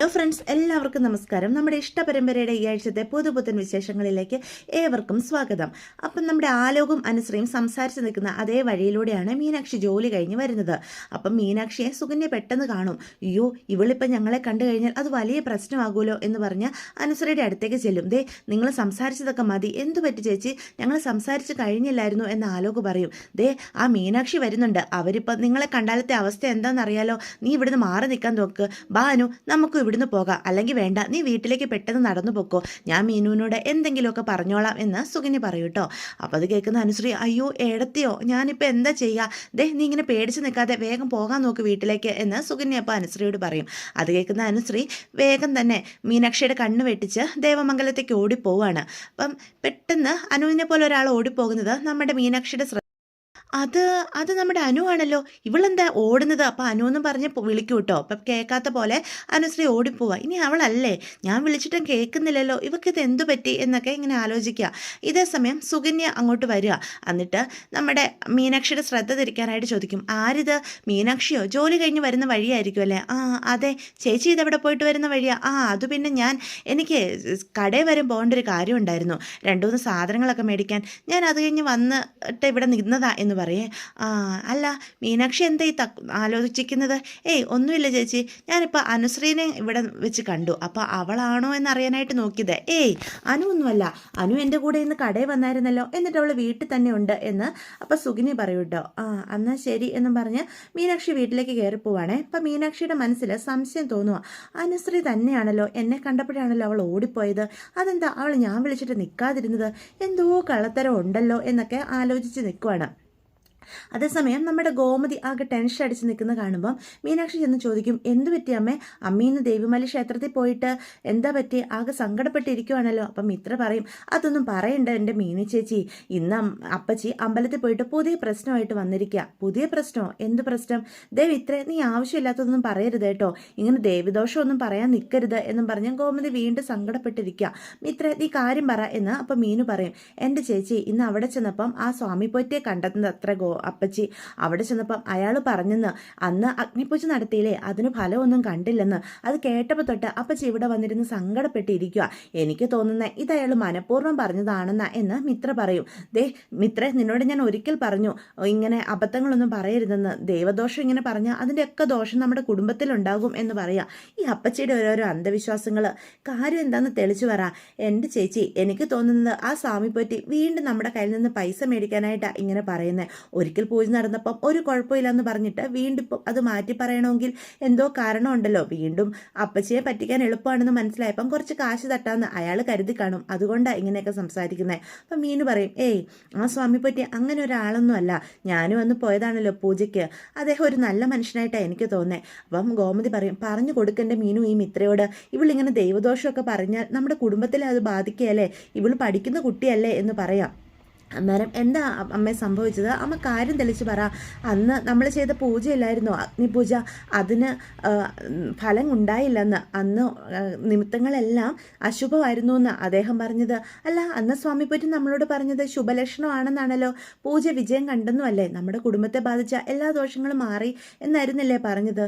Hello friends, എല്ലാവർക്കും നമസ്കാരം. നമ്മുടെ ഇഷ്ടപരമ്പരയുടെ ഈ ആഴ്ചത്തെ പുതുപുത്തൻ വിശേഷങ്ങളിലേക്ക് ഏവർക്കും സ്വാഗതം. അപ്പം നമ്മുടെ ആലോകും അനുശ്രീയും സംസാരിച്ച് നിൽക്കുന്ന അതേ വഴിയിലൂടെയാണ് മീനാക്ഷി ജോലി കഴിഞ്ഞ് വരുന്നത്. അപ്പം മീനാക്ഷിയെ സുകന്യ പെട്ടെന്ന് കാണും. അയ്യോ, ഇവളിപ്പം ഞങ്ങളെ കണ്ടു കഴിഞ്ഞാൽ അത് വലിയ പ്രശ്നമാകുമല്ലോ എന്ന് പറഞ്ഞ് അനുശ്രീയുടെ അടുത്തേക്ക് ചെല്ലും. ദേ, നിങ്ങൾ സംസാരിച്ചതൊക്കെ മതി, എന്തു പറ്റി ചേച്ചി, ഞങ്ങൾ സംസാരിച്ച് കഴിഞ്ഞില്ലായിരുന്നു എന്ന് ആലോക് പറയും. ദേ, ആ മീനാക്ഷി വരുന്നുണ്ട്, അവരിപ്പം നിങ്ങളെ കണ്ടാലത്തെ അവസ്ഥ എന്താണെന്നറിയാലോ, നീ ഇവിടുന്ന് മാറി നിൽക്കാൻ നോക്ക്. ബാനു, നമുക്ക് ഇവിടുന്ന് പോകാം, അല്ലെങ്കിൽ വേണ്ട, നീ വീട്ടിലേക്ക് പെട്ടെന്ന് നടന്നു പോക്കോ, ഞാൻ മീനുവിനോട് എന്തെങ്കിലുമൊക്കെ പറഞ്ഞോളാം എന്ന് സുകന്യ പറയൂ കേട്ടോ. അപ്പോൾ അത് കേൾക്കുന്ന അനുശ്രീ, അയ്യോ ഏടത്തിയോ, ഞാനിപ്പോൾ എന്താ ചെയ്യുക, ദേ നീ ഇങ്ങനെ പേടിച്ച് നിൽക്കാതെ വേഗം പോകാൻ നോക്ക് വീട്ടിലേക്ക് എന്ന് സുകന്യ അപ്പോൾ അനുശ്രീയോട് പറയും. അത് കേൾക്കുന്ന അനുശ്രീ വേഗം തന്നെ മീനാക്ഷിയുടെ കണ്ണ് വെട്ടിച്ച് ദേവമംഗലത്തേക്ക് ഓടിപ്പോവാണ്. അപ്പം പെട്ടെന്ന് അനുവിനെ പോലെ ഒരാൾ ഓടിപ്പോകുന്നത് നമ്മുടെ മീനാക്ഷിയുടെ അത് അത് നമ്മുടെ അനു ആണല്ലോ, ഇവളെന്താ ഓടുന്നത്? അപ്പം അനു എന്നും പറഞ്ഞ് വിളിക്കൂ കേട്ടോ. അപ്പം കേൾക്കാത്ത പോലെ അനുശ്രീ ഓടിപ്പോവാ. ഇനി അവളല്ലേ, ഞാൻ വിളിച്ചിട്ടും കേൾക്കുന്നില്ലല്ലോ, ഇവക്കിത് എന്തു പറ്റി എന്നൊക്കെ ഇങ്ങനെ ആലോചിക്കുക. ഇതേ സമയം സുകന്യ അങ്ങോട്ട് വരിക. എന്നിട്ട് നമ്മുടെ മീനാക്ഷിയുടെ ശ്രദ്ധ തിരിക്കാനായിട്ട് ചോദിക്കും, ആരിത്, മീനാക്ഷിയോ? ജോലി കഴിഞ്ഞ് വരുന്ന വഴിയായിരിക്കും അല്ലേ? ആ അതെ ചേച്ചി, ഇതെവിടെ പോയിട്ട് വരുന്ന വഴിയാ? അത് പിന്നെ എനിക്ക് കടയിൽ വരെ പോകേണ്ട ഒരു കാര്യം ഉണ്ടായിരുന്നു, 2-3 സാധനങ്ങളൊക്കെ മേടിക്കാൻ, ഞാൻ അത് കഴിഞ്ഞ് വന്നിട്ട് ഇവിടെ നിന്നതാ എന്ന് പറയേ. അല്ല മീനാക്ഷി എന്താ ഈ ആലോചിക്കുന്നത്? ഒന്നുമില്ല ചേച്ചി, ഞാനിപ്പോൾ അനുശ്രീനെ ഇവിടെ വെച്ച് കണ്ടു, അപ്പോൾ അവളാണോ എന്നറിയാനായിട്ട് നോക്കിയത്. അനു ഒന്നുമല്ല, അനു എൻ്റെ കൂടെ ഇന്ന് കടയിൽ വന്നായിരുന്നല്ലോ, എന്നിട്ട് അവൾ വീട്ടിൽ തന്നെ ഉണ്ട് എന്ന് അപ്പോൾ സുഗിനി പറയൂ കേട്ടോ. എന്നാൽ ശരി എന്നും പറഞ്ഞ് മീനാക്ഷി വീട്ടിലേക്ക് കയറിപ്പോവാണേ. അപ്പം മീനാക്ഷിയുടെ മനസ്സിൽ സംശയം തോന്നുക, അനുശ്രീ തന്നെയാണല്ലോ, എന്നെ കണ്ടപ്പോഴാണല്ലോ അവൾ ഓടിപ്പോയത്, അതെന്താ അവൾ ഞാൻ വിളിച്ചിട്ട് നിൽക്കാതിരുന്നത്, എന്തോ കള്ളത്തരം ഉണ്ടല്ലോ എന്നൊക്കെ ആലോചിച്ച് നിൽക്കുവാണ്. അതേസമയം നമ്മുടെ ഗോമതി ആകെ ടെൻഷൻ അടിച്ച് നിൽക്കുന്ന കാണുമ്പം മീനാക്ഷി ചെന്ന് ചോദിക്കും, എന്തു പറ്റി അമ്മേ, അമ്മീന്ന് ദേവിമല ക്ഷേത്രത്തിൽ പോയിട്ട് എന്താ പറ്റി, ആകെ സങ്കടപ്പെട്ടിരിക്കുവാണല്ലോ. അപ്പം മിത്ര പറയും, അതൊന്നും പറയണ്ട എൻ്റെ മീനി ചേച്ചി, ഇന്ന് അപ്പച്ചി അമ്പലത്തിൽ പോയിട്ട് പുതിയ പ്രശ്നമായിട്ട് വന്നിരിക്കുക. പുതിയ പ്രശ്നമോ? എന്ത് പ്രശ്നം? ദേവി ഇത്ര നീ ആവശ്യമില്ലാത്തതൊന്നും പറയരുത് കേട്ടോ, ഇങ്ങനെ ദേവിദോഷമൊന്നും പറയാൻ നിൽക്കരുത് എന്നും പറഞ്ഞ് ഗോമതി വീണ്ടും സങ്കടപ്പെട്ടിരിക്കുക. മിത്ര നീ കാര്യം പറ എന്ന് അപ്പം മീനു പറയും, എൻ്റെ ചേച്ചി ഇന്ന് അവിടെ ചെന്നപ്പം ആ സ്വാമി പോറ്റിയെ കണ്ടെത്തുന്നത് അത്ര അപ്പച്ചി, അവിടെ ചെന്നപ്പം അയാൾ പറഞ്ഞെന്ന് അന്ന് അഗ്നിപൂജ നടത്തിയില്ലേ, അതിന് ഫലമൊന്നും കണ്ടില്ലെന്ന്. അത് കേട്ടപ്പോൾ തൊട്ട് അപ്പച്ചി ഇവിടെ വന്നിരുന്ന് സങ്കടപ്പെട്ടിരിക്കുക, എനിക്ക് തോന്നുന്ന ഇത് അയാൾ മനഃപൂർവ്വം പറഞ്ഞതാണെന്ന എന്ന് മിത്ര പറയും. ദേ മിത്ര, നിന്നോട് ഞാൻ ഒരിക്കൽ പറഞ്ഞു ഇങ്ങനെ അബദ്ധങ്ങളൊന്നും പറയരുതെന്ന്, ദേവദോഷം ഇങ്ങനെ പറഞ്ഞാൽ അതിൻ്റെയൊക്കെ ദോഷം നമ്മുടെ കുടുംബത്തിലുണ്ടാകും എന്ന് പറയാം. ഈ അപ്പച്ചിയുടെ ഓരോരോ അന്ധവിശ്വാസങ്ങൾ, കാര്യം എന്താണെന്ന് തെളിച്ചു പറ. എൻ്റെ ചേച്ചി, എനിക്ക് തോന്നുന്നത് ആ സ്വാമി പോറ്റി വീണ്ടും നമ്മുടെ കയ്യിൽ നിന്ന് പൈസ മേടിക്കാനായിട്ടാണ് ഇങ്ങനെ പറയുന്നത്. ഒരിക്കൽ പൂജ നടന്നപ്പം ഒരു കുഴപ്പമില്ലെന്ന് പറഞ്ഞിട്ട് വീണ്ടും ഇപ്പം അത് മാറ്റി പറയണമെങ്കിൽ എന്തോ കാരണമുണ്ടല്ലോ. വീണ്ടും അപ്പച്ചിയെ പറ്റിക്കാൻ എളുപ്പമാണെന്ന് മനസ്സിലായപ്പം കുറച്ച് കാശ് തട്ടാന്ന് അയാൾ കരുതി കാണും, അതുകൊണ്ടാണ് ഇങ്ങനെയൊക്കെ സംസാരിക്കുന്നത്. അപ്പം മീനു പറയും, ആ സ്വാമി പറ്റി അങ്ങനെ ഒരാളൊന്നും അല്ല, ഞാനും അന്ന് പോയതാണല്ലോ പൂജയ്ക്ക്, അദ്ദേഹം ഒരു നല്ല മനുഷ്യനായിട്ടാണ് എനിക്ക് തോന്നുന്നത്. അപ്പം ഗോമതി പറയും, പറഞ്ഞു കൊടുക്കേണ്ട മീനു ഈ മിത്രയോട്, ഇവളിങ്ങനെ ദൈവദോഷമൊക്കെ പറഞ്ഞാൽ നമ്മുടെ കുടുംബത്തിലെ അത് ബാധിക്കുകയല്ലേ, ഇവൾ പഠിക്കുന്ന കുട്ടിയല്ലേ എന്ന് പറയാം. അന്നേരം എന്താ അമ്മയെ സംഭവിച്ചത്, അമ്മ കാര്യം തെളിച്ച് പറ. അന്ന് നമ്മൾ ചെയ്ത പൂജയില്ലായിരുന്നോ, അഗ്നിപൂജ, അതിന് ഫലം ഉണ്ടായില്ലെന്ന്, അന്ന് നിമിത്തങ്ങളെല്ലാം അശുഭമായിരുന്നു എന്ന് അദ്ദേഹം പറഞ്ഞത്. അല്ല, അന്ന് സ്വാമി പോറ്റി നമ്മളോട് പറഞ്ഞത് ശുഭലക്ഷണമാണെന്നാണല്ലോ, പൂജ വിജയം കണ്ടെന്നുമല്ലേ, നമ്മുടെ കുടുംബത്തെ ബാധിച്ച എല്ലാ ദോഷങ്ങളും മാറി എന്നായിരുന്നില്ലേ പറഞ്ഞത്.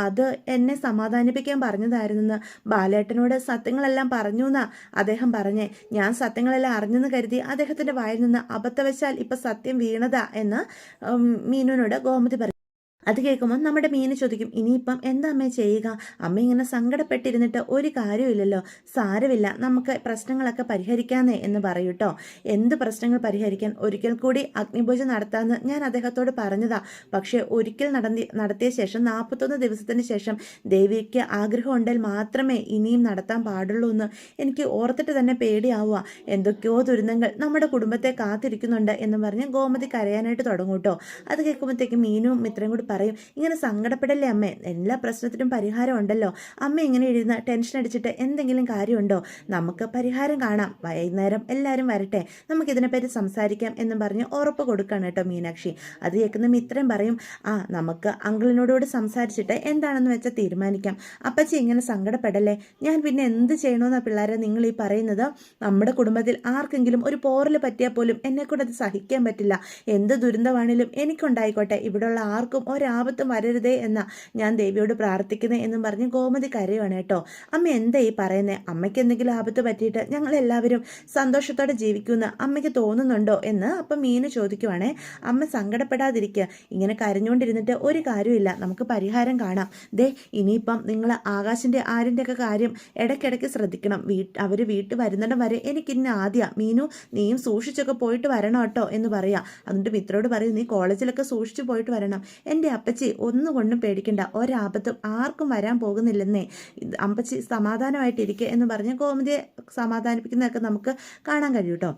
അത് എന്നെ സമാധാനിപ്പിക്കാൻ പറഞ്ഞതായിരുന്നെന്ന്, ബാലേട്ടനോട് സത്യങ്ങളെല്ലാം പറഞ്ഞു എന്നാ അദ്ദേഹം പറഞ്ഞേ. ഞാൻ സത്യങ്ങളെല്ലാം അറിഞ്ഞെന്ന് കരുതി അദ്ദേഹത്തിൻ്റെ വായിൽ അബദ്ധവശാൽ ഇപ്പൊ സത്യം വീണതാ എന്ന് മീനുവിനോട് ഗോമതി പറയും. അത് കേൾക്കുമ്പോൾ നമ്മുടെ മീന് ചോദിക്കും, ഇനിയിപ്പം എന്താ അമ്മ ചെയ്യുക, അമ്മ ഇങ്ങനെ സങ്കടപ്പെട്ടിരുന്നിട്ട് ഒരു കാര്യമില്ലല്ലോ, സാരമില്ല, നമുക്ക് പ്രശ്നങ്ങളൊക്കെ പരിഹരിക്കാന്നേ എന്ന് പറയൂട്ടോ. എന്ത് പ്രശ്നങ്ങൾ പരിഹരിക്കാൻ, ഒരിക്കൽ കൂടി അഗ്നിപൂജ നടത്താമെന്ന് ഞാൻ അദ്ദേഹത്തോട് പറഞ്ഞതാ, പക്ഷേ ഒരിക്കൽ നടത്തിയ ശേഷം 41 ദിവസത്തിന് ശേഷം ദേവിക്ക് ആഗ്രഹം ഉണ്ടെങ്കിൽ മാത്രമേ ഇനിയും നടത്താൻ പാടുള്ളൂ എന്ന് എനിക്ക് ഓർത്തിട്ട് തന്നെ പേടിയാവുക, എന്തൊക്കെയോ ദുരന്തങ്ങൾ നമ്മുടെ കുടുംബത്തെ കാത്തിരിക്കുന്നുണ്ട് എന്ന് പറഞ്ഞ് ഗോമതി കരയാനായിട്ട് തുടങ്ങൂട്ടോ. അത് കേൾക്കുമ്പോഴത്തേക്കും മീനും മിത്രയും കൂടി പറയും, ഇങ്ങനെ സങ്കടപ്പെടല്ലേ അമ്മേ, എല്ലാ പ്രശ്നത്തിനും പരിഹാരം ഉണ്ടല്ലോ, അമ്മ ഇങ്ങനെ ഇരുന്ന് ടെൻഷൻ അടിച്ചിട്ട് എന്തെങ്കിലും കാര്യമുണ്ടോ, നമുക്ക് പരിഹാരം കാണാം, വൈകുന്നേരം എല്ലാവരും വരട്ടെ, നമുക്കിതിനെപ്പറ്റി സംസാരിക്കാം എന്നും പറഞ്ഞ് ഉറപ്പ് കൊടുക്കുകയാണ് കേട്ടോ മീനാക്ഷി. അത് കേൾക്കുന്ന മിത്രം പറയും, നമുക്ക് അങ്കിളിനോടുകൂടി സംസാരിച്ചിട്ട് എന്താണെന്ന് വെച്ചാൽ തീരുമാനിക്കാം, അപ്പച്ചി ഇങ്ങനെ സങ്കടപ്പെടല്ലേ, ഞാൻ പിന്നെ എന്ത് ചെയ്യണമെന്നാണ് പിള്ളേരെ നിങ്ങൾ ഈ പറയുന്നത്, നമ്മുടെ കുടുംബത്തിൽ ആർക്കെങ്കിലും ഒരു പോറൽ പറ്റിയാൽ പോലും എന്നെക്കൂടെ അത് സഹിക്കാൻ പറ്റില്ല, എന്ത് ദുരന്തമാണെങ്കിലും എനിക്കുണ്ടായിക്കോട്ടെ, ഇവിടെയുള്ള ആർക്കും ഒരാപത്തും വരരുതേ എന്നാ ഞാൻ ദേവിയോട് പ്രാർത്ഥിക്കുന്നത് എന്നും പറഞ്ഞ് ഗോമതി കരയുവാണ് കേട്ടോ. അമ്മ എന്താ ഈ പറയുന്നത്? അമ്മയ്ക്ക് എന്തെങ്കിലും ആപത്ത് പറ്റിയിട്ട് ഞങ്ങളെല്ലാവരും സന്തോഷത്തോടെ ജീവിക്കുമെന്ന് അമ്മയ്ക്ക് തോന്നുന്നുണ്ടോ എന്ന് അപ്പം മീനു ചോദിക്കുവാണേ. അമ്മ സങ്കടപ്പെടാതിരിക്കുക, ഇങ്ങനെ കരഞ്ഞുകൊണ്ടിരുന്നിട്ട് ഒരു കാര്യമില്ല, നമുക്ക് പരിഹാരം കാണാം. ദേ ഇനിയിപ്പം നിങ്ങൾ ആകാശിൻ്റെ ആരിൻ്റെയൊക്കെ കാര്യം ഇടയ്ക്കിടയ്ക്ക് ശ്രദ്ധിക്കണം. അവർ വീട്ടിൽ വരുന്നിടം വരെ എനിക്കിന്ന് മീനു നീയും സൂക്ഷിച്ചൊക്കെ പോയിട്ട് വരണം കേട്ടോ എന്ന് പറയാം. എന്നിട്ട് മിത്രോട് പറയും, നീ കോളേജിലൊക്കെ സൂക്ഷിച്ചു പോയിട്ട് വരണം. എൻ്റെ അപ്പച്ചി ഒന്നുകൊണ്ടും പേടിക്കണ്ട, ഒരാപത്തും ആർക്കും വരാൻ പോകുന്നില്ലെന്നേ. അപ്പച്ചി സമാധാനമായിട്ടിരിക്കുക എന്ന് പറഞ്ഞ് ഗോമതിയെ സമാധാനിപ്പിക്കുന്നതൊക്കെ നമുക്ക് കാണാൻ കഴിയും കേട്ടോ.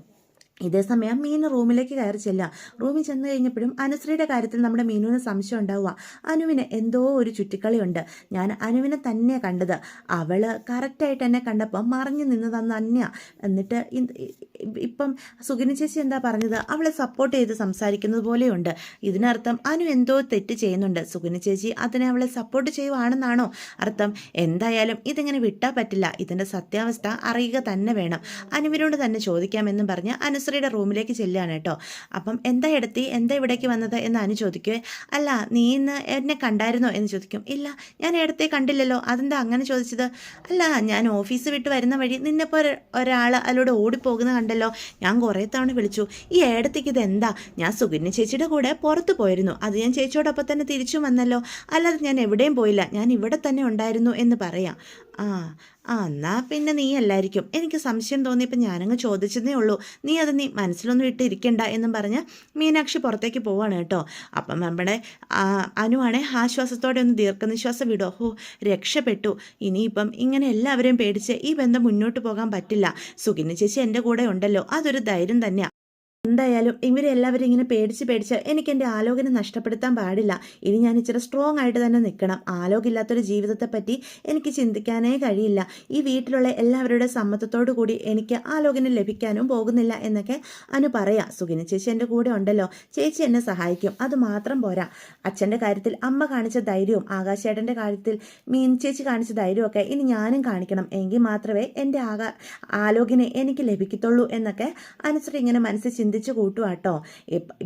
ഇതേസമയം മീനു റൂമിലേക്ക് കയറി ചെല്ലാം. റൂമിൽ ചെന്ന് കഴിഞ്ഞപ്പോഴും അനുശ്രീയുടെ കാര്യത്തിൽ നമ്മുടെ മീനുവിന് സംശയം ഉണ്ടാവുക. അനുവിന് എന്തോ ഒരു ചുറ്റിക്കളിയുണ്ട്. ഞാൻ അനുവിനെ തന്നെ കണ്ടത്. അവള് കറക്റ്റായിട്ട് എന്നെ കണ്ടപ്പോൾ മറിഞ്ഞു നിന്നതെന്ന് തന്നെയാ. എന്നിട്ട് ഇപ്പം സുഗിനി ചേച്ചി എന്താ പറഞ്ഞത്, അവളെ സപ്പോർട്ട് ചെയ്ത് സംസാരിക്കുന്നത് പോലെയുണ്ട്. ഇതിനർത്ഥം അനു എന്തോ തെറ്റ് ചെയ്യുന്നുണ്ട്. സുഗിനി ചേച്ചി അതിനെ അവളെ സപ്പോർട്ട് ചെയ്യുവാണെന്നാണോ അർത്ഥം? എന്തായാലും ഇതിങ്ങനെ വിട്ടാൽ പറ്റില്ല. ഇതിൻ്റെ സത്യാവസ്ഥ അറിയുക തന്നെ വേണം. അനുവിനോട് തന്നെ ചോദിക്കാമെന്നും പറഞ്ഞ് അനുശ്രീയുടെ റൂമിലേക്ക് ചെല്ലുകയാണ് കേട്ടോ. അപ്പം എന്താ ഇവിടേക്ക് വന്നത് എന്ന് അനു ചോദിക്കുവേ. അല്ല, നീ ഇന്ന് എന്നെ കണ്ടായിരുന്നോ എന്ന് ചോദിക്കും. ഇല്ല, ഞാൻ ഇടത്തെ കണ്ടില്ലല്ലോ. അതെന്താ അങ്ങനെ ചോദിച്ചത്? അല്ല, ഞാൻ ഓഫീസ് വിട്ട് വരുന്ന വഴി നിന്നെപ്പോൾ ഒരാൾ അതിലൂടെ ഓടിപ്പോകുന്ന കണ്ടല്ലോ. ഞാൻ കുറേ തവണ വിളിച്ചു. ഈ ഏടത്തേക്ക് ഇതെന്താ? ഞാൻ സുഗന്യ ചേച്ചിയുടെ കൂടെ പുറത്ത് പോയിരുന്നു. അത് ഞാൻ ചേച്ചിയോടൊപ്പം തന്നെ തിരിച്ചു വന്നല്ലോ. അല്ലാതെ ഞാൻ എവിടെയും പോയില്ല, ഞാൻ ഇവിടെ തന്നെ ഉണ്ടായിരുന്നു എന്ന് പറയാം. എന്നാ പിന്നെ നീ അല്ലായിരിക്കും. എനിക്ക് സംശയം തോന്നിയപ്പോൾ ഞാനങ്ങ് ചോദിച്ചതേ ഉള്ളൂ. നീ മനസ്സിലൊന്നും ഇട്ടിരിക്കണ്ട എന്നും പറഞ്ഞ് മീനാക്ഷി പുറത്തേക്ക് പോവാണ് കേട്ടോ. അപ്പം നമ്മുടെ അനുവാണെ ആശ്വാസത്തോടെ ഒന്ന് ദീർഘനിശ്വാസം വിടോ. രക്ഷപ്പെട്ടു. ഇനിയിപ്പം ഇങ്ങനെ എല്ലാവരെയും പേടിച്ച് ഈ ബന്ധം മുന്നോട്ട് പോകാൻ പറ്റില്ല. സുഗിനി ചേച്ചി എൻ്റെ കൂടെ ഉണ്ടല്ലോ, അതൊരു ധൈര്യം തന്നെയാണ്. എന്തായാലും ഇവരെല്ലാവരും ഇങ്ങനെ പേടിച്ച് എനിക്ക് എൻ്റെ ആലോകനെ നഷ്ടപ്പെടുത്താൻ പാടില്ല. ഇനി ഞാൻ ഇച്ചിരി സ്ട്രോങ് ആയിട്ട് തന്നെ നിൽക്കണം. ആലോകില്ലാത്തൊരു ജീവിതത്തെ പറ്റി എനിക്ക് ചിന്തിക്കാനേ കഴിയില്ല. ഈ വീട്ടിലുള്ള എല്ലാവരുടെ സമ്മതത്തോടു കൂടി എനിക്ക് ആലോകനെ ലഭിക്കാനും പോകുന്നില്ല എന്നൊക്കെ അനു പറയാം. സുഗിനി ചേച്ചി എൻ്റെ കൂടെ ഉണ്ടല്ലോ, ചേച്ചി എന്നെ സഹായിക്കും. അത് മാത്രം പോരാ, അച്ഛൻ്റെ കാര്യത്തിൽ അമ്മ കാണിച്ച ധൈര്യവും ആകാശേട്ടൻ്റെ കാര്യത്തിൽ മീൻ ചേച്ചി കാണിച്ച ധൈര്യമൊക്കെ ഇനി ഞാനും കാണിക്കണം. എങ്കിൽ മാത്രമേ എൻ്റെ ആലോകിനെ എനിക്ക് ലഭിക്കത്തുള്ളൂ എന്നൊക്കെ അനുശ്രീ ഇങ്ങനെ മനസ്സിൽ ചിന്തിച്ചു കൂട്ടുവാട്ടോ.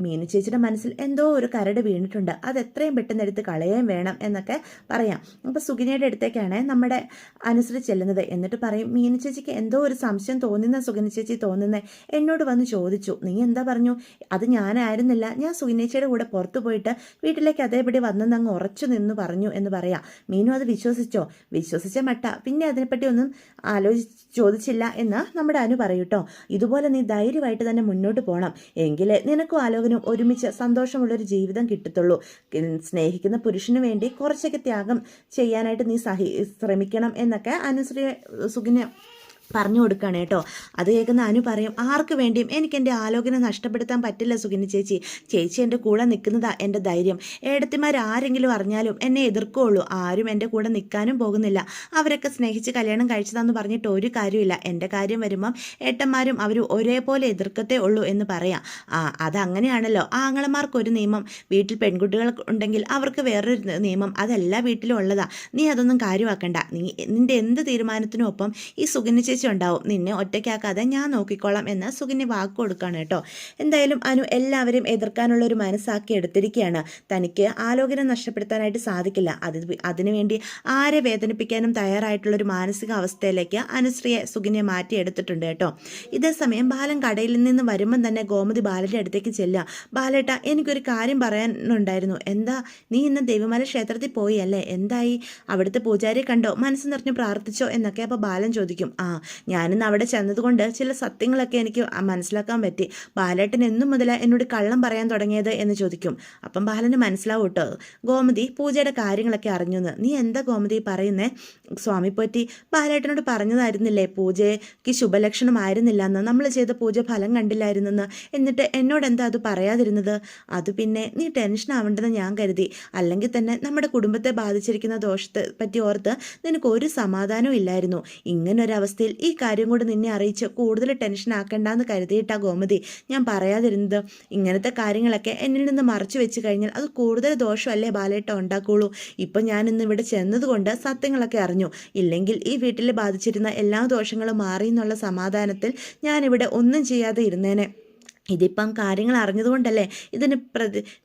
മീനു ചേച്ചിയുടെ മനസ്സിൽ എന്തോ ഒരു കരട് വീണിട്ടുണ്ട്. അത് എത്രയും പെട്ടെന്ന് എടുത്ത് കളയുകയും വേണം എന്നൊക്കെ പറയാം. അപ്പോൾ സുഗിനിയുടെ അടുത്തേക്കാണ് നമ്മുടെ അനുശ്രീ ചെല്ലുന്നത്. എന്നിട്ട് പറയും, മീനു ചേച്ചിക്ക് എന്തോ ഒരു സംശയം തോന്നുന്ന സുഗിനി ചേച്ചി തോന്നുന്നേ എന്നോട് വന്ന് ചോദിച്ചു. നീ എന്താ പറഞ്ഞു? അത് ഞാനായിരുന്നില്ല, ഞാൻ സുഗിനേച്ചിയുടെ കൂടെ പുറത്തു പോയിട്ട് വീട്ടിലേക്ക് അതേപടി വന്നെന്ന് അങ്ങ് ഉറച്ചു നിന്ന് പറഞ്ഞു എന്ന് പറയാം. മീനു അത് വിശ്വസിച്ചോ? വിശ്വസിച്ച മട്ട പിന്നെ അതിനെപ്പറ്റി ഒന്നും ചോദിച്ചില്ല എന്ന് നമ്മുടെ അനു പറയൂട്ടോ. ഇതുപോലെ നീ ധൈര്യമായിട്ട് തന്നെ മുന്നോട്ട് പോകണം. എങ്കിലേ നിനക്കും ആലോകനും ഒരുമിച്ച് സന്തോഷമുള്ളൊരു ജീവിതം കിട്ടത്തുള്ളൂ. സ്നേഹിക്കുന്ന പുരുഷന് വേണ്ടി കുറച്ചൊക്കെ ത്യാഗം ചെയ്യാനായിട്ട് നീ ശ്രമിക്കണം എന്നൊക്കെ അനുശ്രീ സുഗിനെ പറഞ്ഞു കൊടുക്കുകയാണ് കേട്ടോ. അത് കേൾക്കുന്ന അനു പറയും, ആർക്ക് വേണ്ടിയും എനിക്ക് എൻ്റെ ആലോകനെ നഷ്ടപ്പെടുത്താൻ പറ്റില്ല സുഗിനി ചേച്ചി. ചേച്ചി എൻ്റെ കൂടെ നിൽക്കുന്നതാ എൻ്റെ ധൈര്യം. ഏടത്തിമാരാരെങ്കിലും അറിഞ്ഞാലും എന്നെ എതിർക്കുകയുള്ളൂ. ആരും എൻ്റെ കൂടെ നിൽക്കാനും പോകുന്നില്ല. അവരൊക്കെ സ്നേഹിച്ച് കല്യാണം കഴിച്ചതാന്ന് പറഞ്ഞിട്ട് ഒരു കാര്യമില്ല. എൻ്റെ കാര്യം വരുമ്പം ഏട്ടന്മാരും അവർ ഒരേപോലെ എതിർക്കത്തേ ഉള്ളൂ എന്ന് പറയാം. അതങ്ങനെയാണല്ലോ. ആങ്ങളമാർക്കൊരു നിയമം, വീട്ടിൽ പെൺകുട്ടികൾ ഉണ്ടെങ്കിൽ അവർക്ക് വേറൊരു നിയമം, അതെല്ലാ വീട്ടിലും ഉള്ളതാ. നീ അതൊന്നും കാര്യമാക്കണ്ട. നിൻ്റെ എന്ത് തീരുമാനത്തിനും ഒപ്പം ഈ സുഗിനി ചേച്ചി ഉണ്ടാവും. നിന്നെ ഒറ്റയ്ക്കാക്കാതെ ഞാൻ നോക്കിക്കോളാം എന്ന് സുഗിനി വാക്ക് കൊടുക്കുകയാണ് കേട്ടോ. എന്തായാലും അനു എല്ലാവരെയും എതിർക്കാനുള്ള ഒരു മനസ്സാക്കി എടുത്തിരിക്കുകയാണ്. തനിക്ക് ആലോകനെ നഷ്ടപ്പെടുത്താനായിട്ട് സാധിക്കില്ല. അതിനുവേണ്ടി ആരെ വേദനിപ്പിക്കാനും തയ്യാറായിട്ടുള്ളൊരു മാനസിക അവസ്ഥയിലേക്ക് അനുശ്രീയെ സുഗിനിയെ മാറ്റിയെടുത്തിട്ടുണ്ട് കേട്ടോ. ഇതേസമയം ബാലൻ കടയിൽ നിന്ന് വരുമ്പം തന്നെ ഗോമതി ബാലൻ്റെ അടുത്തേക്ക് ചെല്ലുക. ബാലേട്ട, എനിക്കൊരു കാര്യം പറയാനുണ്ടായിരുന്നു. എന്താ? നീ ഇന്ന് ദേവിമല ക്ഷേത്രത്തിൽ പോയി അല്ലേ? എന്തായി? അവിടുത്തെ പൂജാരിയെ കണ്ടോ? മനസ്സ് നിറഞ്ഞ് പ്രാർത്ഥിച്ചോ എന്നൊക്കെ അപ്പോൾ ബാലൻ ചോദിക്കും. ഞാനിന്ന് അവിടെ ചെന്നതുകൊണ്ട് ചില സത്യങ്ങളൊക്കെ എനിക്ക് മനസ്സിലാക്കാൻ പറ്റി. ബാലേട്ടൻ എന്നും മുതലാണ് എന്നോട് കള്ളം പറയാൻ തുടങ്ങിയത് എന്ന് ചോദിക്കും. അപ്പം ബാലന് മനസ്സിലാവും കേട്ടോ, ഗോമതി പൂജയുടെ കാര്യങ്ങളൊക്കെ അറിഞ്ഞെന്ന്. നീ എന്താ ഗോമതി പറയുന്നേ? സ്വാമി പോറ്റി ബാലേട്ടനോട് പറഞ്ഞതായിരുന്നില്ലേ പൂജയ്ക്ക് ശുഭലക്ഷണമായിരുന്നില്ല എന്ന്, നമ്മൾ ചെയ്ത പൂജ ഫലം കണ്ടില്ലായിരുന്നെന്ന്. എന്നിട്ട് എന്നോട് എന്താ അത് പറയാതിരുന്നത്? അത് പിന്നെ നീ ടെൻഷൻ ആവേണ്ടെന്ന് ഞാൻ കരുതി. അല്ലെങ്കിൽ തന്നെ നമ്മുടെ കുടുംബത്തെ ബാധിച്ചിരിക്കുന്ന ദോഷത്തെ പറ്റി ഓർത്ത് നിനക്ക് ഒരു സമാധാനവും ഇല്ലായിരുന്നു. ഇങ്ങനൊരവസ്ഥയിൽ ഈ കാര്യം കൂടി നിന്നെ അറിയിച്ച് കൂടുതൽ ടെൻഷൻ ആക്കണ്ടെന്ന് കരുതിയിട്ടാ ഗോമതി ഞാൻ പറയാതിരുന്നത്. ഇങ്ങനത്തെ കാര്യങ്ങളൊക്കെ എന്നിൽ നിന്ന് മറച്ചു വെച്ച് കഴിഞ്ഞാൽ അത് കൂടുതൽ ദോഷമല്ലേ ബാലേട്ട ഉണ്ടാക്കുള്ളൂ. ഇപ്പം ഞാൻ ഇന്ന് ഇവിടെ ചെന്നതുകൊണ്ട് സത്യങ്ങളൊക്കെ അറിഞ്ഞു. ഇല്ലെങ്കിൽ ഈ വീട്ടിൽ ബാധിച്ചിരുന്ന എല്ലാ ദോഷങ്ങളും മാറി എന്നുള്ള സമാധാനത്തിൽ ഞാനിവിടെ ഒന്നും ചെയ്യാതെ ഇരുന്നേനെ. ഇതിപ്പം കാര്യങ്ങൾ അറിഞ്ഞതുകൊണ്ടല്ലേ ഇതിന്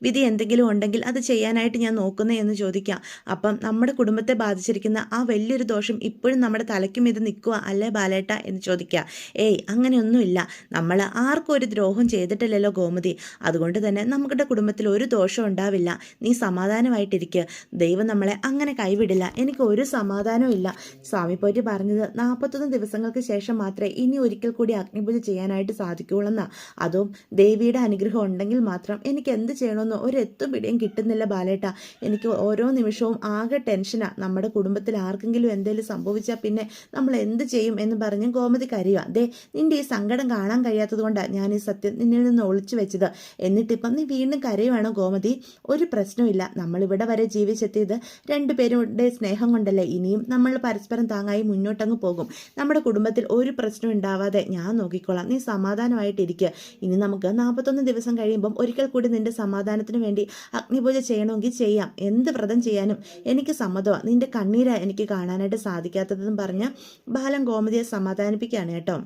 വിധി എന്തെങ്കിലും ഉണ്ടെങ്കിൽ അത് ചെയ്യാനായിട്ട് ഞാൻ നോക്കുന്നേ എന്ന് ചോദിക്കാം. അപ്പം നമ്മുടെ കുടുംബത്തെ ബാധിച്ചിരിക്കുന്ന ആ വലിയൊരു ദോഷം ഇപ്പോഴും നമ്മുടെ തലയ്ക്കും ഇത് നിൽക്കുക അല്ലേ ബാലേട്ട എന്ന് ചോദിക്കുക. ഏയ് അങ്ങനെയൊന്നുമില്ല, നമ്മൾ ആർക്കും ഒരു ദ്രോഹം ചെയ്തിട്ടില്ലല്ലോ ഗോമതി, അതുകൊണ്ട് തന്നെ നമ്മുടെ കുടുംബത്തിൽ ഒരു ദോഷം ഉണ്ടാവില്ല, നീ സമാധാനമായിട്ടിരിക്കുക, ദൈവം നമ്മളെ അങ്ങനെ കൈവിടില്ല, എനിക്ക് ഒരു സമാധാനവും ഇല്ല. സ്വാമി പോറ്റി പറഞ്ഞത് 41 ദിവസങ്ങൾക്ക് ശേഷം മാത്രമേ ഇനി ഒരിക്കൽ കൂടി അഗ്നിപൂജ ചെയ്യാനായിട്ട് സാധിക്കുകയുള്ളെന്നാ. അതും ദേവിയുടെ അനുഗ്രഹം ഉണ്ടെങ്കിൽ മാത്രം. എനിക്ക് എന്ത് ചെയ്യണമെന്ന് ഒരെത്തും പിടിയും കിട്ടുന്നില്ല ബാലേട്ട, എനിക്ക് ഓരോ നിമിഷവും ആകെ ടെൻഷനാണ്. നമ്മുടെ കുടുംബത്തിൽ ആർക്കെങ്കിലും എന്തെങ്കിലും സംഭവിച്ചാൽ പിന്നെ നമ്മൾ എന്ത് ചെയ്യും എന്ന് പറഞ്ഞ് ഗോമതി കരയുക. ദേ നിന്റെ ഈ സങ്കടം കാണാൻ കഴിയാത്തത് കൊണ്ടാണ് ഞാൻ ഈ സത്യം നിന്നിൽ നിന്ന് ഒളിച്ചു വെച്ചത്, എന്നിട്ടിപ്പം നീ വീണ്ടും കരയുവാണോ ഗോമതി? ഒരു പ്രശ്നമില്ല, നമ്മളിവിടെ വരെ ജീവിച്ചെത്തിയത് രണ്ടുപേരുടെ സ്നേഹം കൊണ്ടല്ലേ, ഇനിയും നമ്മൾ പരസ്പരം താങ്ങായി മുന്നോട്ടങ്ങ് പോകും. നമ്മുടെ കുടുംബത്തിൽ ഒരു പ്രശ്നം ഉണ്ടാവാതെ ഞാൻ നോക്കിക്കോളാം, നീ സമാധാനമായിട്ടിരിക്കുക. ഇനി നമുക്ക് 41 ദിവസം കഴിയുമ്പം ഒരിക്കൽ കൂടി നിന്റെ സമാധാനത്തിന് വേണ്ടി അഗ്നിപൂജ ചെയ്യണമെങ്കിൽ ചെയ്യാം, എന്ത് വ്രതം ചെയ്യാനും എനിക്ക് സമ്മതമാണ്, നിന്റെ കണ്ണീരാ എനിക്ക് കാണാനായിട്ട് സാധിക്കാത്തതെന്ന് പറഞ്ഞ് ബാലൻ ഗോമതിയെ സമാധാനിപ്പിക്കുകയാണ് കേട്ടോ.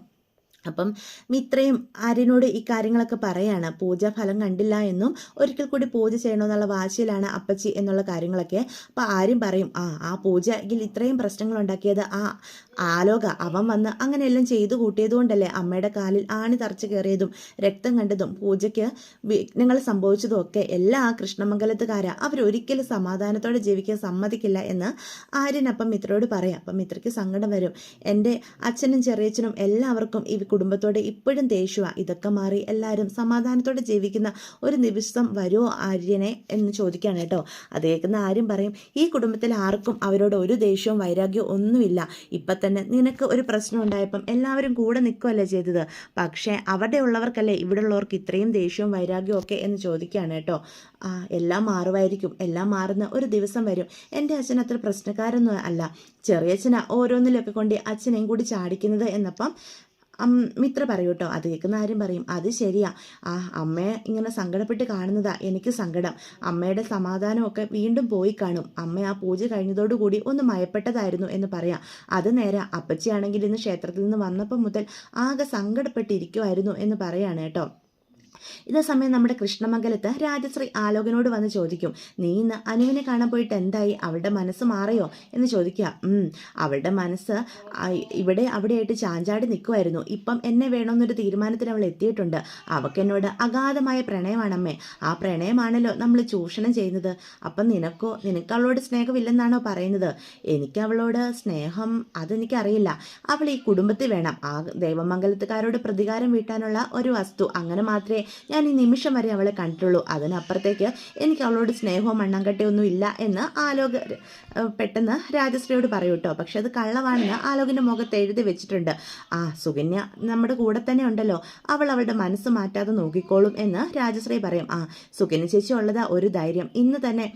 അപ്പം മിത്രയും ആര്യനോട് ഈ കാര്യങ്ങളൊക്കെ പറയാണ്. പൂജ ഫലം കണ്ടില്ല എന്നും ഒരിക്കൽ കൂടി പൂജ ചെയ്യണമെന്നുള്ള വാശിയിലാണ് അപ്പച്ചി എന്നുള്ള കാര്യങ്ങളൊക്കെ. അപ്പം ആര്യം പറയും, ആ പൂജയിൽ ഇത്രയും പ്രശ്നങ്ങൾ ഉണ്ടാക്കിയത് ആ ആലോക, അവൻ വന്ന് അങ്ങനെയെല്ലാം ചെയ്തു കൂട്ടിയത് കൊണ്ടല്ലേ അമ്മയുടെ കാലിൽ ആണി തറച്ച് കയറിയതും രക്തം കണ്ടതും പൂജയ്ക്ക് വിഘ്നങ്ങൾ സംഭവിച്ചതും ഒക്കെ എല്ലാ ആ കൃഷ്ണമംഗലത്തുകാരാ, അവരൊരിക്കലും സമാധാനത്തോടെ ജീവിക്കാൻ സമ്മതിക്കില്ല എന്ന് ആര്യൻ അപ്പം മിത്രയോട് പറയാം. അപ്പം മിത്രയ്ക്ക് സങ്കടം വരും. എൻ്റെ അച്ഛനും ചെറിയച്ഛനും എല്ലാവർക്കും ഈ കുടുംബത്തോടെ ഇപ്പോഴും ദേഷ്യമാണ്, ഇതൊക്കെ മാറി എല്ലാവരും സമാധാനത്തോടെ ജീവിക്കുന്ന ഒരു നിമിഷം വരുമോ ആര്യനെ എന്ന് ചോദിക്കുകയാണ് കേട്ടോ. അത് കേൾക്കുന്ന ആര്യം പറയും, ഈ കുടുംബത്തിൽ ആർക്കും അവരോട് ഒരു ദേഷ്യവും വൈരാഗ്യവും ഒന്നുമില്ല, ഇപ്പം തന്നെ നിനക്ക് ഒരു പ്രശ്നം ഉണ്ടായപ്പം എല്ലാവരും കൂടെ നിൽക്കുകയല്ലേ ചെയ്തത്, പക്ഷേ അവിടെ ഉള്ളവർക്കല്ലേ ഇവിടെ ഉള്ളവർക്ക് ഇത്രയും ദേഷ്യവും വൈരാഗ്യവും ഒക്കെ എന്ന് ചോദിക്കുകയാണ് കേട്ടോ. എല്ലാം മാറുമായിരിക്കും, എല്ലാം മാറുന്ന ഒരു ദിവസം വരും. എൻ്റെ അച്ഛൻ അത്ര പ്രശ്നക്കാരൊന്നും അല്ല, ചെറിയച്ഛനാ ഓരോന്നിലൊക്കെ കൊണ്ട് അച്ഛനെയും കൂടി ചാടിക്കുന്നത് എന്നപ്പം മിത്ര പറയൂ കേട്ടോ. അത് കേൾക്കുന്ന ആരും പറയും, അത് ശരിയാ, അമ്മയെ ഇങ്ങനെ സങ്കടപ്പെട്ട് കാണുന്നതാ എനിക്ക് സങ്കടം, അമ്മയുടെ സമാധാനമൊക്കെ വീണ്ടും പോയി കാണും, അമ്മ ആ പൂജ കഴിഞ്ഞതോടുകൂടി ഒന്ന് മയപ്പെട്ടതായിരുന്നു എന്ന് പറയാം. അത് നേരെ അപ്പച്ചിയാണെങ്കിൽ ഇന്ന് ക്ഷേത്രത്തിൽ നിന്ന് വന്നപ്പോൾ മുതൽ ആകെ സങ്കടപ്പെട്ടിരിക്കുമായിരുന്നു എന്ന് പറയാണ് കേട്ടോ. ഇതേ സമയം നമ്മുടെ കൃഷ്ണമംഗലത്ത് രാജശ്രീ ആലോകനോട് വന്ന് ചോദിക്കും, നീ ഇന്ന് അനുവിനെ കാണാൻ പോയിട്ട് എന്തായി, അവളുടെ മനസ്സ് മാറിയോ എന്ന് ചോദിക്കുക. അവളുടെ മനസ്സ് ഇവിടെ അവിടെയായിട്ട് ചാഞ്ചാടി നിൽക്കുമായിരുന്നു, ഇപ്പം എന്നെ വേണമെന്നൊരു തീരുമാനത്തിന് അവൾ എത്തിയിട്ടുണ്ട്, അവൾക്ക് എന്നോട് അഗാധമായ പ്രണയമാണമ്മേ, ആ പ്രണയമാണല്ലോ നമ്മൾ ചൂഷണം ചെയ്യുന്നത്. അപ്പം നിനക്ക് അവളോട് സ്നേഹമില്ലെന്നാണോ പറയുന്നത്? എനിക്ക് അവളോട് സ്നേഹം അതെനിക്കറിയില്ല, അവൾ ഈ കുടുംബത്തിൽ വേണം, ആ ദേവമംഗലത്തുകാരോട് പ്രതികാരം വീട്ടാനുള്ള ഒരു വസ്തു, അങ്ങനെ മാത്രമേ ഞാൻ ഈ നിമിഷം വരെ അവളെ കണ്ടിട്ടുള്ളൂ, അതിനപ്പുറത്തേക്ക് എനിക്ക് അവളോട് സ്നേഹവും മണ്ണാങ്കട്ടയൊന്നും ഇല്ല എന്ന് ആലോക പെട്ടെന്ന് രാജശ്രീയോട് പറയൂ കേട്ടോ. പക്ഷെ അത് കള്ളവാണെന്ന് ആലോകിൻ്റെ മുഖത്ത് എഴുതി വെച്ചിട്ടുണ്ട്. സുകന്യ നമ്മുടെ കൂടെ തന്നെ ഉണ്ടല്ലോ, അവൾ അവളുടെ മനസ്സ് മാറ്റാതെ നോക്കിക്കോളും എന്ന് രാജശ്രീ പറയും. സുകന്യ ചേച്ചി ഉള്ളതാ ഒരു ധൈര്യം, ഇന്ന് തന്നെ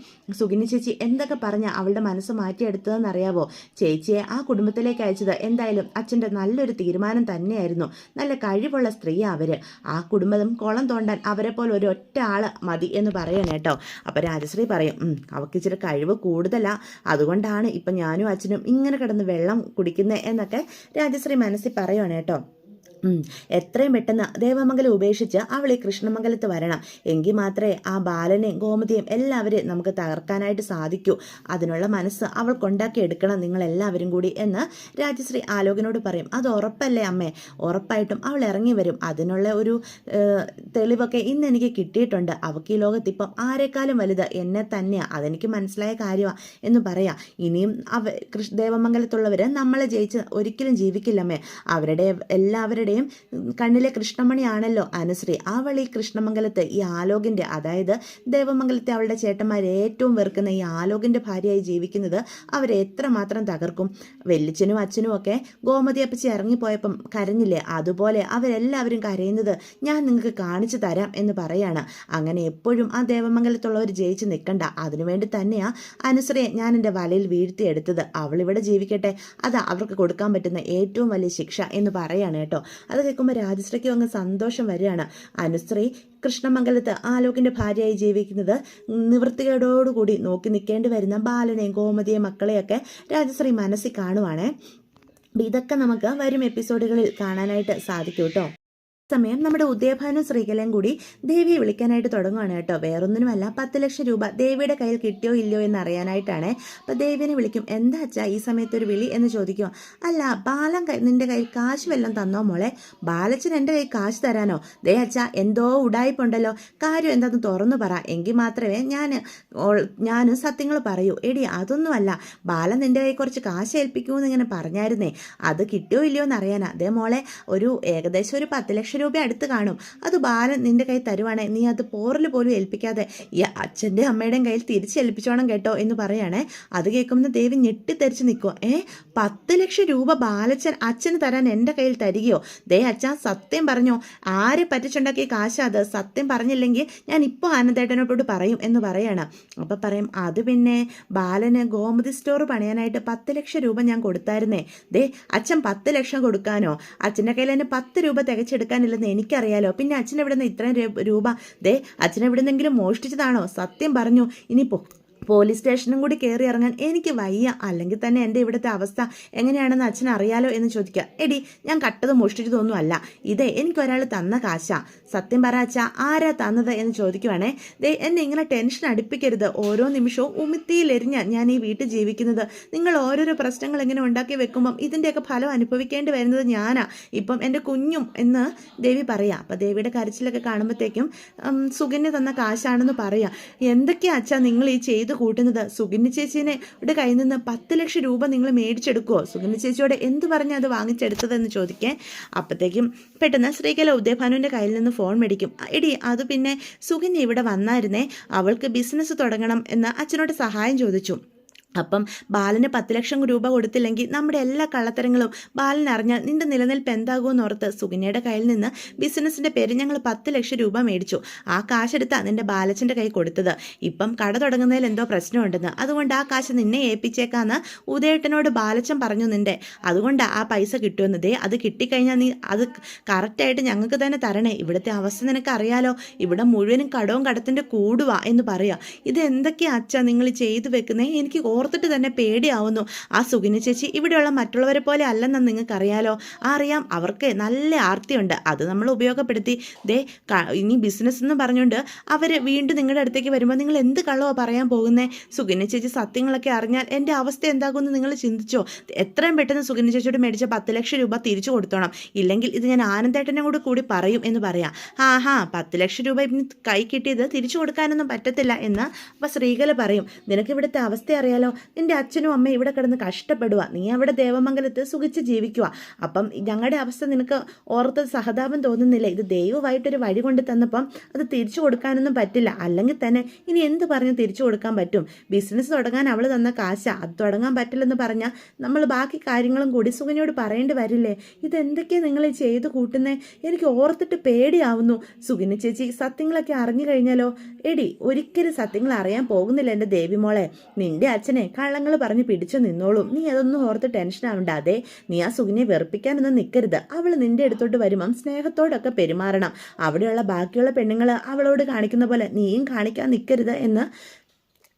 സുകന്യ ചേച്ചി എന്തൊക്കെ പറഞ്ഞ അവളുടെ മനസ്സ് മാറ്റിയെടുത്തതെന്നറിയാവോ? ചേച്ചിയെ ആ കുടുംബത്തിലേക്ക് അയച്ചത് എന്തായാലും അച്ഛൻ്റെ നല്ലൊരു തീരുമാനം തന്നെയായിരുന്നു, നല്ല കഴിവുള്ള സ്ത്രീയാണ് അവർ, ആ കുടുംബം കുളം തോണ്ടാൻ അവരെ പോലെ ഒരു ഒറ്റ ആൾ മതി എന്ന് പറയണേ കേട്ടോ. അപ്പോൾ രാജശ്രീ പറയും, അവൾക്ക് ഇച്ചിരി കഴിവ് കൂടുതലാ, അതുകൊണ്ടാണ് ഇപ്പം ഞാനും അച്ഛനും ഇങ്ങനെ കിടന്ന് വെള്ളം കുടിക്കുന്നത് എന്നൊക്കെ രാജശ്രീ മനസ്സിൽ പറയുവാണ് കേട്ടോ. എത്രയും പെട്ടെന്ന് ദേവമംഗലം ഉപേക്ഷിച്ച് അവൾ ഈ കൃഷ്ണമംഗലത്ത് വരണം, എങ്കിൽ മാത്രമേ ആ ബാലനെയും ഗോമതിയും എല്ലാവരെയും നമുക്ക് തകർക്കാനായിട്ട് സാധിക്കൂ, അതിനുള്ള മനസ്സ് അവൾ കൊണ്ടാക്കി എടുക്കണം നിങ്ങളെല്ലാവരും കൂടി എന്ന് രാജശ്രീ ആലോകനോട് പറയും. അത് ഉറപ്പല്ലേ അമ്മേ? ഉറപ്പായിട്ടും അവൾ ഇറങ്ങി വരും, അതിനുള്ള ഒരു തെളിവൊക്കെ ഇന്ന് എനിക്ക് കിട്ടിയിട്ടുണ്ട്, അവൾക്ക് ഈ ലോകത്തിപ്പം ആരെക്കാളും വലുത് എന്നെ തന്നെയാണ്, അതെനിക്ക് മനസ്സിലായ കാര്യമാണ് എന്ന് പറയാം. ഇനിയും ദേവമംഗലത്തുള്ളവർ നമ്മളെ ജയിച്ച് ഒരിക്കലും ജീവിക്കില്ലമ്മേ, അവരുടെ എല്ലാവരുടെയും കണ്ണിലെ കൃഷ്ണമണിയാണല്ലോ അനുശ്രീ, അവൾ ഈ കൃഷ്ണമംഗലത്ത് ഈ ആലോകിൻ്റെ, അതായത് ദേവമംഗലത്തെ അവളുടെ ചേട്ടന്മാർ ഏറ്റവും വെറുക്കുന്ന ഈ ആലോകിൻ്റെ ഭാര്യയായി ജീവിക്കുന്നത് അവരെ എത്രമാത്രം തകർക്കും. വെല്ലിച്ചനും അച്ഛനും ഒക്കെ ഗോമതി അപ്പച്ചി ഇറങ്ങിപ്പോയപ്പം കരഞ്ഞില്ലേ, അതുപോലെ അവരെല്ലാവരും കരയുന്നത് ഞാൻ നിങ്ങൾക്ക് കാണിച്ചു തരാം എന്ന് പറയാണ്. അങ്ങനെ എപ്പോഴും ആ ദേവമംഗലത്തുള്ളവർ ജയിച്ച് നിൽക്കണ്ട, അതിനുവേണ്ടി തന്നെയാണ് അനുശ്രീയെ ഞാൻ എൻ്റെ വലയിൽ വീഴ്ത്തിയെടുത്തത്, അവളിവിടെ ജീവിക്കട്ടെ, അതാ അവർക്ക് കൊടുക്കാൻ പറ്റുന്ന ഏറ്റവും വലിയ ശിക്ഷ എന്ന് പറയാണ് കേട്ടോ. അത് കേൾക്കുമ്പോൾ രാജശ്രീക്കും അങ്ങ് സന്തോഷം വരികയാണ്. അനുശ്രീ കൃഷ്ണമംഗലത്ത് ആലോകിൻ്റെ ഭാര്യയായി ജീവിക്കുന്നത് നിവൃത്തികേടോടുകൂടി നോക്കി നിൽക്കേണ്ടി വരുന്ന ബാലനെയും ഗോമതിയെയും മക്കളെയൊക്കെ രാജശ്രീ മനസ്സിൽ കാണുവാണേ. ഇതൊക്കെ നമുക്ക് വരും എപ്പിസോഡുകളിൽ കാണാനായിട്ട് സാധിക്കും കേട്ടോ. സമയം നമ്മുടെ ഉദയഭാനും ശ്രീകലയും കൂടി ദേവിയെ വിളിക്കാനായിട്ട് തുടങ്ങുകയാണ് കേട്ടോ. വേറൊന്നിനുമല്ല, 10 ലക്ഷം രൂപ ദേവിയുടെ കയ്യിൽ കിട്ടിയോ ഇല്ലയോ എന്ന് അറിയാനായിട്ടാണ്. അപ്പോൾ ദേവിനെ വിളിക്കും. എന്താ അച്ഛാ ഈ സമയത്തൊരു വിളി എന്ന് ചോദിക്കുമോ. അല്ല, ബാലൻ നിന്റെ കയ്യിൽ കാശ് വല്ലതും തന്നോ മോളെ? ബാലച്ചൻ എൻ്റെ കയ്യിൽ കാശ് തരാനോ? ദേ അച്ഛാ, എന്തോ ഉടായിപ്പുണ്ടല്ലോ, കാര്യം എന്താന്ന് തുറന്നു പറ, എങ്കിൽ മാത്രമേ ഞാനും സത്യങ്ങൾ പറയൂ. എടി അതൊന്നുമല്ല, ബാലൻ നിന്റെ കയ്യിൽ കുറച്ച് കാശ് ഏൽപ്പിക്കുമെന്ന് ഇങ്ങനെ പറഞ്ഞായിരുന്നേ, അത് കിട്ടിയോ ഇല്ലയോ എന്ന് അറിയാനാ. അതേ മോളെ, ഏകദേശം ഒരു 10 ലക്ഷം രൂപ അടുത്ത് കാണും. അത് ബാലൻ നിന്റെ കയ്യിൽ തരുവാണേ, നീ അത് പോറിൽ പോലും ഏൽപ്പിക്കാതെ ഈ അച്ഛൻ്റെ അമ്മയുടെയും കയ്യിൽ തിരിച്ചേൽപ്പിച്ചോണം കേട്ടോ എന്ന് പറയുകയാണേ. അത് കേൾക്കുമ്പോൾ ദേവി ഞെട്ടിത്തെറിച്ച് നിൽക്കുക. 10 ലക്ഷം രൂപ ബാലച്ചൻ അച്ഛന് തരാൻ എൻ്റെ കയ്യിൽ തരികയോ? ദേ അച്ഛാ, സത്യം പറഞ്ഞോ, ആരെ പറ്റിച്ചുണ്ടാക്കിയ കാശാ അത്? സത്യം പറഞ്ഞില്ലെങ്കിൽ ഞാൻ ഇപ്പോൾ ആനന്ദേട്ടനോട് പറയും എന്ന് പറയാണ്. അപ്പം പറയും, അത് പിന്നെ ബാലന് ഗോമതി സ്റ്റോർ പണിയാനായിട്ട് 10 ലക്ഷം രൂപ ഞാൻ കൊടുത്തായിരുന്നേ. ദേ അച്ഛൻ 10 ലക്ഷം കൊടുക്കാനോ? അച്ഛൻ്റെ കയ്യിൽ തന്നെ 10 രൂപ തികച്ചെടുക്കാനില്ലെന്ന് എനിക്കറിയാലോ. പിന്നെ അച്ഛൻ എവിടെ നിന്ന് ഇത്രയും രൂപ? ദേ അച്ഛൻ എവിടെന്നെങ്കിലും മോഷ്ടിച്ചതാണോ? സത്യം പറഞ്ഞു. ഇനിയിപ്പോൾ പോലീസ് സ്റ്റേഷനും കൂടി കയറി ഇറങ്ങാൻ എനിക്ക് വയ്യ. അല്ലെങ്കിൽ തന്നെ എൻ്റെ ഇവിടുത്തെ അവസ്ഥ എങ്ങനെയാണെന്ന് അച്ഛൻ അറിയാലോ എന്ന് ചോദിക്കുക. എടി, ഞാൻ കട്ടത് മോഷ്ടിച്ചതൊന്നും അല്ല, ഇതേ എനിക്കൊരാൾ തന്ന കാശാ. സത്യം പറ അച്ഛാ, ആരാ തന്നത് എന്ന് ചോദിക്കുവാണേ. ദേ എന്നെ ഇങ്ങനെ ടെൻഷൻ അടുപ്പിക്കരുത്. ഓരോ നിമിഷവും ഉമിത്തിയിലെരിഞ്ഞ ഞാൻ ഈ വീട്ടിൽ ജീവിക്കുന്നത്. നിങ്ങൾ ഓരോരോ പ്രശ്നങ്ങൾ ഇങ്ങനെ ഉണ്ടാക്കി വെക്കുമ്പം ഇതിൻ്റെയൊക്കെ ഫലം അനുഭവിക്കേണ്ടി വരുന്നത് ഞാനാ. ഇപ്പം എൻ്റെ കുഞ്ഞും എന്ന് ദേവി പറയാം. അപ്പം ദേവിയുടെ കരച്ചിലൊക്കെ കാണുമ്പോഴത്തേക്കും സുകന്യ തന്ന കാശാണെന്ന് പറയാം. എന്തൊക്കെയാ അച്ഛാ നിങ്ങൾ ഈ ചെയ്ത് കൂട്ടുന്നത്? സുകന്യ ചേച്ചീനെ കയ്യിൽ നിന്ന് 10 ലക്ഷം രൂപ നിങ്ങൾ മേടിച്ചെടുക്കുമോ? സുകന്യ ചേച്ചിയോട് എന്ത് പറഞ്ഞാൽ അത് വാങ്ങിച്ചെടുത്തതെന്ന് ചോദിക്കാൻ. അപ്പോഴത്തേക്കും പെട്ടെന്ന് ശ്രീകല ഉദയഭാനുവിൻ്റെ കയ്യിൽ നിന്ന് ഫോൺ മേടിക്കും. എടി, അത് പിന്നെ സുകന്യ ഇവിടെ വന്നായിരുന്നേ, അവൾക്ക് ബിസിനസ് തുടങ്ങണം എന്ന് അച്ഛനോട് സഹായം ചോദിച്ചു. അപ്പം ബാലന് 10 ലക്ഷം രൂപ കൊടുത്തില്ലെങ്കിൽ നമ്മുടെ എല്ലാ കള്ളത്തരങ്ങളും ബാലൻ അറിഞ്ഞാൽ നിന്റെ നിലനിൽപ്പ് എന്താകുമെന്ന് ഓർത്ത് സുകന്യയുടെ കയ്യിൽ നിന്ന് ബിസിനസ്സിൻ്റെ പേര് ഞങ്ങൾ 10 ലക്ഷം രൂപ മേടിച്ചു. ആ കാശെടുത്താണ് നിന്റെ ബാലച്ചൻ്റെ കൈ കൊടുത്തത്. ഇപ്പം കട തുടങ്ങുന്നതിൽ എന്തോ പ്രശ്നമുണ്ടെന്ന്, അതുകൊണ്ട് ആ കാശ് നിന്നെ ഏൽപ്പിച്ചേക്കാന്ന് ഉദയേട്ടനോട് ബാലച്ചൻ പറഞ്ഞു നിന്റെ. അതുകൊണ്ട് ആ പൈസ കിട്ടുമെന്ന്. ദേ അത് കിട്ടിക്കഴിഞ്ഞാൽ നീ അത് കറക്റ്റായിട്ട് ഞങ്ങൾക്ക് തന്നെ തരണേ. ഇവിടുത്തെ അവസ്ഥ നിനക്ക് അറിയാലോ, ഇവിടെ മുഴുവനും കടവും കടത്തിൻ്റെ കൂടുവാ എന്ന് പറയുക. ഇത് എന്തൊക്കെയാ അച്ഛാ നിങ്ങൾ ചെയ്തു വെക്കുന്നേ? എനിക്ക് ഓർത്തിട്ട് തന്നെ പേടിയാവുന്നു. ആ സുകന്യ ചേച്ചി ഇവിടെയുള്ള മറ്റുള്ളവരെ പോലെ അല്ലെന്ന് നിങ്ങൾക്കറിയാലോ. അറിയാം, അവർക്ക് നല്ല ആർത്തിയുണ്ട്, അത് നമ്മൾ ഉപയോഗപ്പെടുത്തി ദേ ഇനി ബിസിനസ് എന്ന് പറഞ്ഞുകൊണ്ട് അവർ വീണ്ടും നിങ്ങളുടെ അടുത്തേക്ക് വരുമ്പോൾ നിങ്ങൾ എന്ത് കള്ളവോ പറയാൻ പോകുന്നേ? സുകന്യ ചേച്ചി സത്യങ്ങളൊക്കെ അറിഞ്ഞാൽ എൻ്റെ അവസ്ഥ എന്താകുമെന്ന് നിങ്ങൾ ചിന്തിച്ചോ? എത്രയും പെട്ടെന്ന് സുകന്യ ചേച്ചിയോട് മേടിച്ച 10 ലക്ഷം രൂപ തിരിച്ചു കൊടുത്തോണം, ഇല്ലെങ്കിൽ ഇത് ഞാൻ ആനന്ദേട്ടനെ കൂടി പറയും എന്ന് പറയാം. 10 ലക്ഷം രൂപ കൈ കിട്ടിയത് തിരിച്ചു കൊടുക്കാനൊന്നും പറ്റത്തില്ല എന്ന് അപ്പോൾ ശ്രീകല പറയും. നിനക്ക് ഇവിടുത്തെ അവസ്ഥ അറിയാലോ, നിന്റെ അച്ഛനും അമ്മയും ഇവിടെ കിടന്ന് കഷ്ടപ്പെടുക, നീ അവിടെ ദേവമംഗലത്ത് സുഖിച്ച് ജീവിക്കുക. അപ്പം ഞങ്ങളുടെ അവസ്ഥ നിനക്ക് ഓർത്ത് സഹതാപം തോന്നുന്നില്ല? ഇത് ദൈവമായിട്ടൊരു വഴി കൊണ്ട് തന്നപ്പം അത് തിരിച്ചു കൊടുക്കാനൊന്നും പറ്റില്ല. അല്ലെങ്കിൽ തന്നെ ഇനി എന്ത് പറഞ്ഞ് തിരിച്ചു കൊടുക്കാൻ പറ്റും? ബിസിനസ് തുടങ്ങാൻ അവൾ തന്ന കാശ, അത് തുടങ്ങാൻ പറ്റില്ലെന്ന് പറഞ്ഞാൽ നമ്മൾ ബാക്കി കാര്യങ്ങളും കൂടി സുകന്യോട് പറയേണ്ടി വരില്ലേ? ഇതെന്തൊക്കെയാണ് നിങ്ങൾ ചെയ്ത് കൂട്ടുന്നേ? എനിക്ക് ഓർത്തിട്ട് പേടിയാവുന്നു. സുകന്യ ചേച്ചി സത്യങ്ങളൊക്കെ അറിഞ്ഞു കഴിഞ്ഞാലോ? എടി, ഒരിക്കലും സത്യങ്ങൾ അറിയാൻ പോകുന്നില്ല എൻ്റെ ദേവിമോളെ. നിന്റെ അച്ഛനെ കള്ളങ്ങൾ പറഞ്ഞ് പിടിച്ചു നിന്നോളും. നീ അതൊന്നും ഓർത്ത് ടെൻഷൻ ആവണ്ടാതെ. നീ ആ സുകന്യെ വെറുപ്പിക്കാനൊന്നും നിൽക്കരുത്. അവൾ നിന്റെ അടുത്തോട്ട് വരുമ്പം സ്നേഹത്തോടൊക്കെ പെരുമാറണം. അവിടെയുള്ള ബാക്കിയുള്ള പെണ്ണുങ്ങൾ അവളോട് കാണിക്കുന്ന പോലെ നീയും കാണിക്കാൻ നിൽക്കരുത് എന്ന്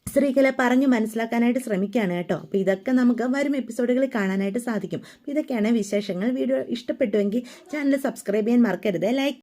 ശ്രീകല പറഞ്ഞു മനസ്സിലാക്കാനായിട്ട് ശ്രമിക്കുകയാണ് കേട്ടോ. അപ്പോൾ ഇതൊക്കെ നമുക്ക് വരും എപ്പിസോഡുകളിൽ കാണാനായിട്ട് സാധിക്കും. ഇതൊക്കെയാണ് വിശേഷങ്ങൾ. വീഡിയോ ഇഷ്ടപ്പെട്ടുവെങ്കിൽ ചാനൽ സബ്സ്ക്രൈബ് ചെയ്യാൻ മറക്കരുത്. ലൈക്ക്